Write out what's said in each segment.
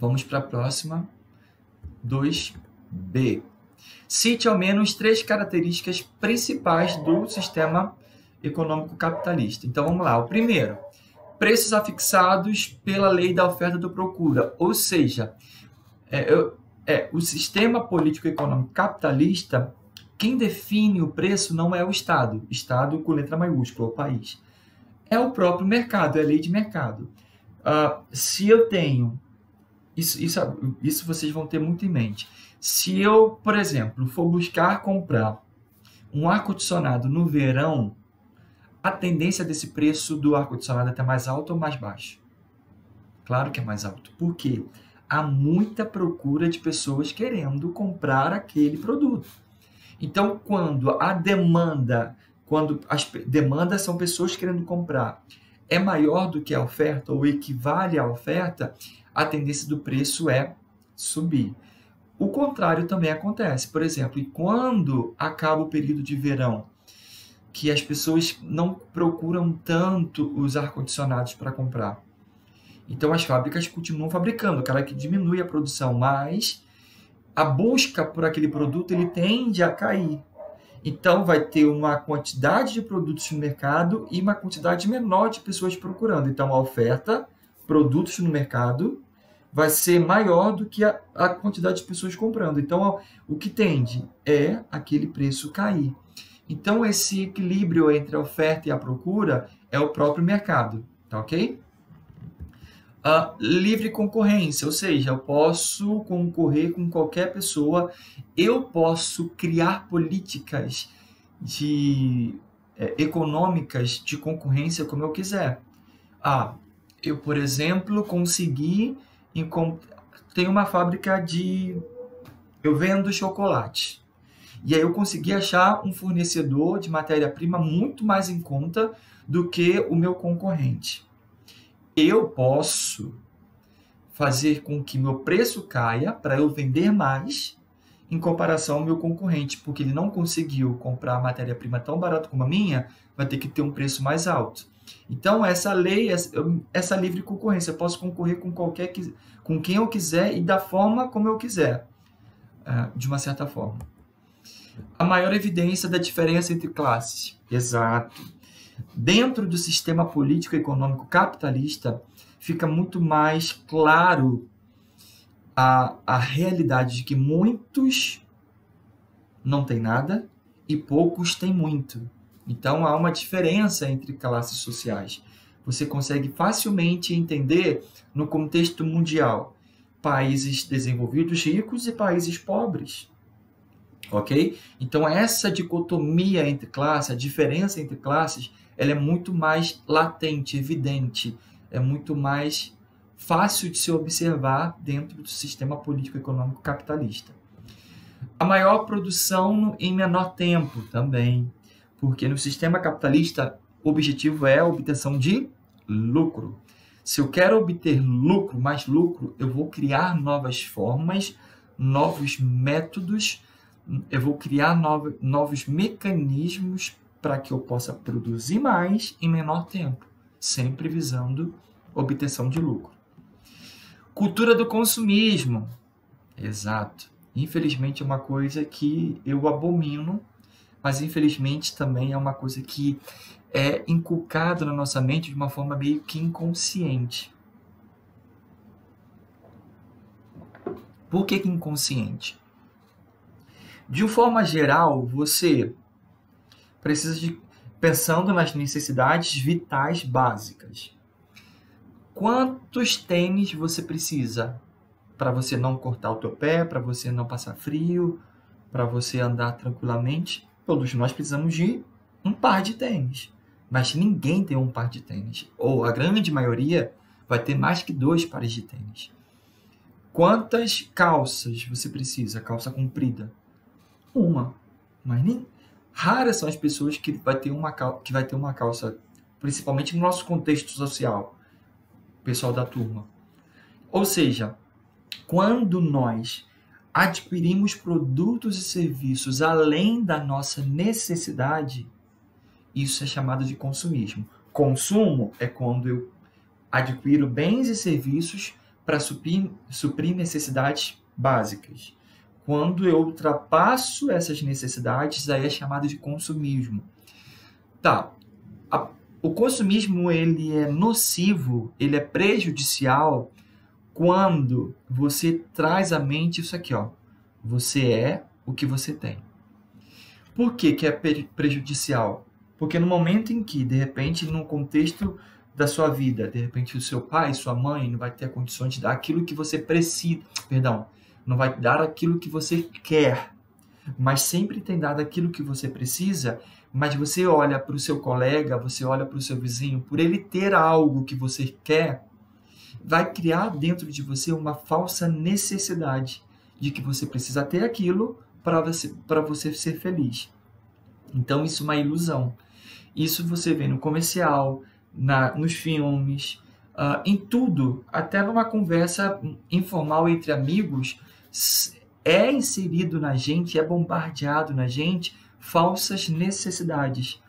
Vamos para a próxima, 2B. Cite ao menos 3 características principais do sistema econômico capitalista. Então, vamos lá. O primeiro, preços afixados pela lei da oferta e da procura. Ou seja, o sistema político-econômico capitalista, quem define o preço não é o Estado. Estado com letra maiúscula, o país. É o próprio mercado, é a lei de mercado. Se eu tenho... Isso vocês vão ter muito em mente. Se eu, por exemplo, for buscar comprar um ar-condicionado no verão, a tendência desse preço do ar-condicionado é até mais alto ou mais baixo? Claro que é mais alto. Por quê? Há muita procura de pessoas querendo comprar aquele produto. Então, quando as demandas são pessoas querendo comprar, é maior do que a oferta ou equivale à oferta, a tendência do preço é subir. O contrário também acontece. Por exemplo, quando acaba o período de verão, que as pessoas não procuram tanto os ar-condicionados para comprar. Então, as fábricas continuam fabricando, cara, que diminui a produção, mas a busca por aquele produto ele tende a cair. Então, vai ter uma quantidade de produtos no mercado e uma quantidade menor de pessoas procurando. Então, a oferta, produtos no mercado, vai ser maior do que a quantidade de pessoas comprando. Então, o que tende é aquele preço cair. Então, esse equilíbrio entre a oferta e a procura é o próprio mercado, tá ok? Livre concorrência, ou seja, eu posso concorrer com qualquer pessoa, eu posso criar políticas econômicas de concorrência como eu quiser. Eu, por exemplo, tenho uma fábrica eu vendo chocolate. E aí eu consegui achar um fornecedor de matéria-prima muito mais em conta do que o meu concorrente. Eu posso fazer com que meu preço caia para eu vender mais em comparação ao meu concorrente, porque ele não conseguiu comprar a matéria-prima tão barata como a minha, vai ter que ter um preço mais alto. Então, essa lei, essa livre concorrência, eu posso concorrer com quem eu quiser e da forma como eu quiser, de uma certa forma. A maior evidência da diferença entre classes. Exato. Dentro do sistema político e econômico capitalista, fica muito mais claro a realidade de que muitos não têm nada e poucos têm muito. Então, há uma diferença entre classes sociais. Você consegue facilmente entender no contexto mundial países desenvolvidos ricos e países pobres. Ok? Então, essa dicotomia entre classes, a diferença entre classes, ela é muito mais latente, evidente, é muito mais fácil de se observar dentro do sistema político-econômico capitalista. A maior produção em menor tempo também, porque no sistema capitalista o objetivo é a obtenção de lucro. Se eu quero obter mais lucro, eu vou criar novas formas, novos métodos, eu vou criar novos mecanismos para que eu possa produzir mais em menor tempo, sempre visando obtenção de lucro. Cultura do consumismo. Exato. Infelizmente é uma coisa que eu abomino, mas infelizmente também é uma coisa que é inculcada na nossa mente de uma forma meio que inconsciente. Por que inconsciente? De uma forma geral, você precisa pensando nas necessidades vitais básicas. Quantos tênis você precisa para você não cortar o teu pé, para você não passar frio, para você andar tranquilamente? Todos nós precisamos de um par de tênis, mas ninguém tem um par de tênis, ou a grande maioria vai ter mais que 2 pares de tênis. Quantas calças você precisa? Calça comprida? Uma, mas nem raras são as pessoas que vai ter uma calça, principalmente no nosso contexto social, pessoal da turma. Ou seja, quando nós adquirimos produtos e serviços além da nossa necessidade, isso é chamado de consumismo. Consumo é quando eu adquiro bens e serviços para suprir necessidades básicas. Quando eu ultrapasso essas necessidades, aí é chamado de consumismo. Tá, o consumismo ele é nocivo, ele é prejudicial quando você traz à mente isso aqui, ó. Você é o que você tem. Por que que é prejudicial? Porque no momento em que, de repente, no contexto da sua vida, de repente o seu pai, sua mãe não vai ter condições de dar aquilo que você precisa, não vai dar aquilo que você quer, mas sempre tem dado aquilo que você precisa, mas você olha para o seu colega, você olha para o seu vizinho, por ele ter algo que você quer, vai criar dentro de você uma falsa necessidade de que você precisa ter aquilo para você ser feliz. Então, isso é uma ilusão. Isso você vê no comercial, nos filmes, em tudo, até numa conversa informal entre amigos, é inserido na gente, é bombardeado na gente falsas necessidades.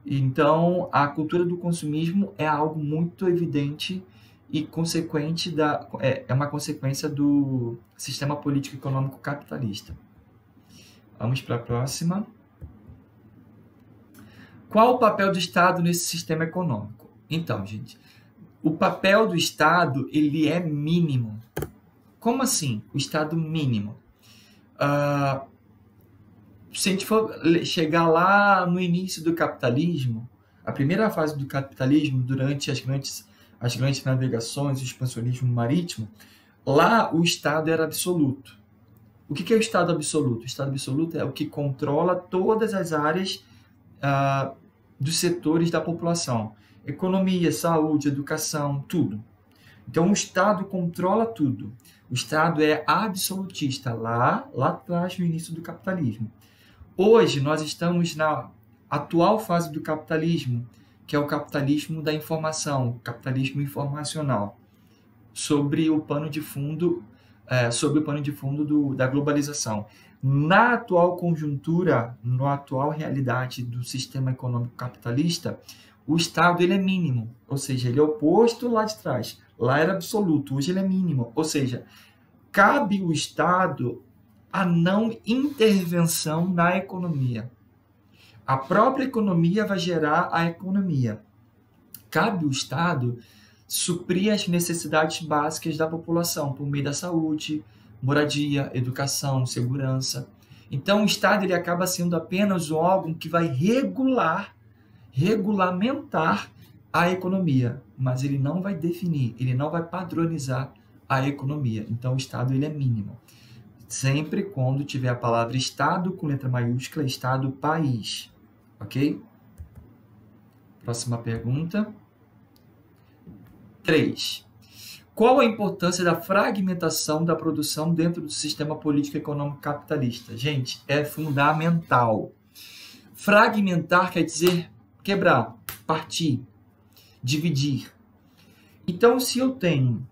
Então, a cultura do consumismo é algo muito evidente e consequente é uma consequência do sistema político econômico capitalista. Vamos para a próxima. Qual o papel do Estado nesse sistema econômico? Então, gente, o papel do Estado ele é mínimo. Como assim? O Estado mínimo? Se a gente for chegar lá no início do capitalismo, a primeira fase do capitalismo, durante as grandes navegações, o expansionismo marítimo, lá o Estado era absoluto. O que é o Estado absoluto? O Estado absoluto é o que controla todas as áreas dos setores da população. Economia, saúde, educação, tudo. Então, o Estado controla tudo. O Estado é absolutista, lá atrás, no início do capitalismo. Hoje, nós estamos na atual fase do capitalismo, que é o capitalismo da informação, o capitalismo informacional, sobre o pano de fundo, da globalização. Na atual conjuntura, na atual realidade do sistema econômico capitalista, o Estado ele é mínimo, ou seja, ele é oposto lá de trás. Lá era absoluto, hoje ele é mínimo, ou seja, cabe o Estado a não intervenção na economia. A própria economia vai gerar a economia. Cabe o Estado suprir as necessidades básicas da população por meio da saúde, moradia, educação, segurança. Então, o Estado ele acaba sendo apenas um órgão que vai regulamentar a economia, mas ele não vai definir, ele não vai padronizar a economia. Então, o Estado ele é mínimo. Sempre quando tiver a palavra Estado com letra maiúscula, Estado, país. Ok? Próxima pergunta. 3. Qual a importância da fragmentação da produção dentro do sistema político econômico capitalista? Gente, é fundamental. Fragmentar quer dizer quebrar, partir, dividir. Então, se eu tenho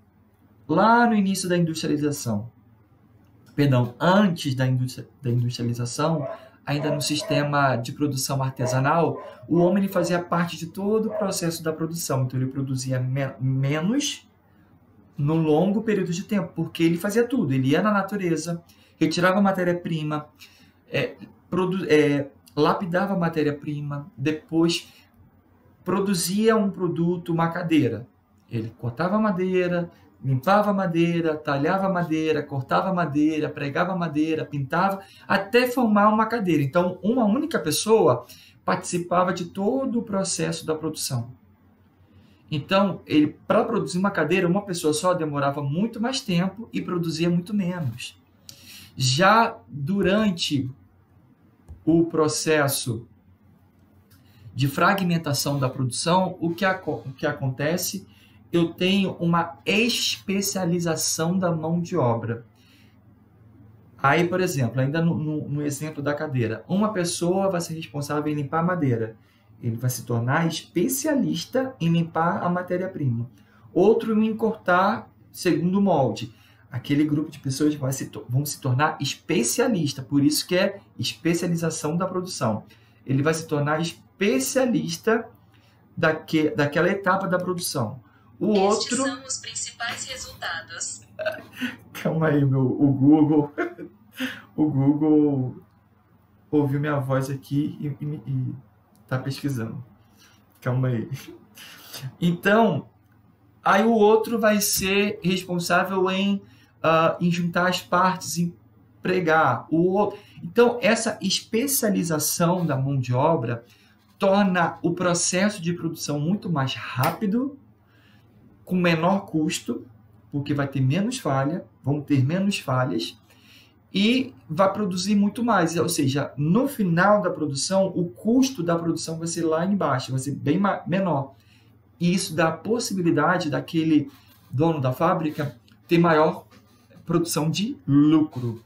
lá no início da industrialização, antes da industrialização, ainda no sistema de produção artesanal, o homem ele fazia parte de todo o processo da produção. Então, ele produzia menos no longo período de tempo, porque ele fazia tudo. Ele ia na natureza, retirava a matéria-prima, lapidava a matéria-prima, depois produzia um produto, uma cadeira. Ele cortava a madeira, limpava a madeira, talhava a madeira, cortava a madeira, pregava a madeira, pintava, até formar uma cadeira. Então, uma única pessoa participava de todo o processo da produção. Então, para produzir uma cadeira, uma pessoa só demorava muito mais tempo e produzia muito menos. Já durante o processo de fragmentação da produção, o que acontece? Eu tenho uma especialização da mão de obra. Aí, por exemplo, ainda no exemplo da cadeira, uma pessoa vai ser responsável em limpar a madeira. Ele vai se tornar especialista em limpar a matéria-prima. Outro em cortar segundo o molde. Aquele grupo de pessoas vão se tornar especialista, por isso que é especialização da produção. Ele vai se tornar especialista daquela etapa da produção. O outro... Estes são os principais resultados. Calma aí, o Google... O Google ouviu minha voz aqui e tá pesquisando. Calma aí. Então, aí o outro vai ser responsável em juntar as partes, em pregar. Então, essa especialização da mão de obra torna o processo de produção muito mais rápido, com menor custo, porque vai ter menos falha, vão ter menos falhas, e vai produzir muito mais. Ou seja, no final da produção, o custo da produção vai ser lá embaixo, vai ser bem menor. E isso dá a possibilidade daquele dono da fábrica ter maior produção de lucro.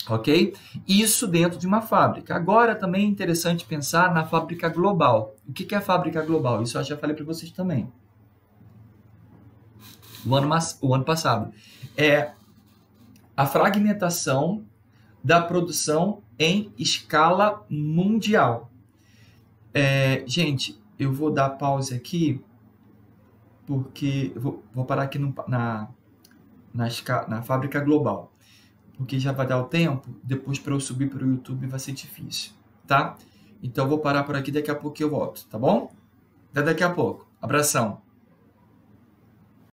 Ok? Isso dentro de uma fábrica. Agora também é interessante pensar na fábrica global. O que é a fábrica global? Isso eu já falei para vocês também. O ano passado. É a fragmentação da produção em escala mundial. Gente, eu vou dar pause aqui, porque eu vou parar aqui na fábrica global, porque já vai dar o tempo, depois para eu subir para o YouTube vai ser difícil, tá? Então eu vou parar por aqui, daqui a pouco eu volto, tá bom? Até daqui a pouco. Abração!